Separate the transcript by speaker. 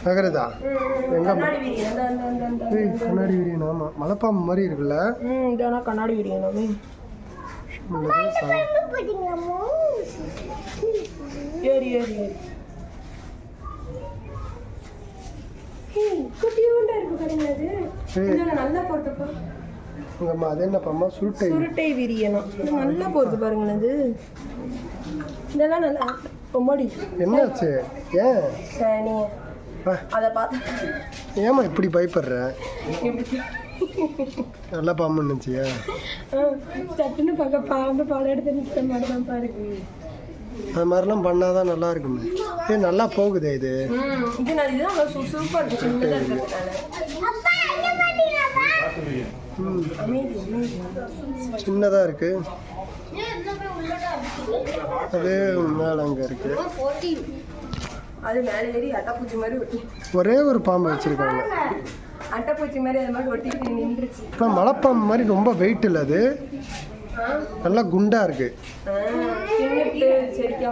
Speaker 1: நகருதா எங்க கண்ணாடி விரியன்? ஆமா, மலைப்பாம்பு மாதிரி இருக்குல்ல.
Speaker 2: இதெல்லாம் கண்ணாடி விரியனாமே. ஏறி ஏறி ஏறி குட்டியோண்டா இருக்கு பாருங்க. அது இதெல்லாம் நல்லா போட்டுப்பா.
Speaker 1: உங்கம்மா அது என்ன பாம்பா?
Speaker 2: சுருட்டை விரியனம். இது நல்லா போகுது பாருங்களேன். இது இதெல்லாம் நல்லா ரொம்படி.
Speaker 1: என்னாச்சு? ஏன்
Speaker 2: சனி அதை பார்த்து
Speaker 1: ஏமா இப்படி பயப்படுற? நல்லா பாம்பு இருந்துச்சியா?
Speaker 2: சட்டுன்னு பார்க்க பாம்பு பாடம் எடுத்து நிற்க மாட்டேன் பாருங்க.
Speaker 1: அது மாதிரிலாம் பண்ணாதான் நல்லா இருக்குமே. நல்லா போகுதே இது.
Speaker 2: இதுதான் சூப்பர் சின்னதாக இருக்கிறதுனால.
Speaker 1: சின்னதாக இருக்கு. அது மேலே அங்கே இருக்கு.
Speaker 2: அது மேலே ஏறி அட்டைப்பூச்சி மாதிரி ஒட்டி
Speaker 1: ஒரே ஒரு பாம்பு வச்சிருக்காங்க.
Speaker 2: அட்டைப்பூச்சி மாதிரி அது மாதிரி ஒட்டிட்டு நின்றுச்சு.
Speaker 1: இப்போ மலைப்பாம்பு மாதிரி ரொம்ப வெயிட் இல்லை, அது நல்லா குண்டா இருக்கு.
Speaker 2: சரிக்கா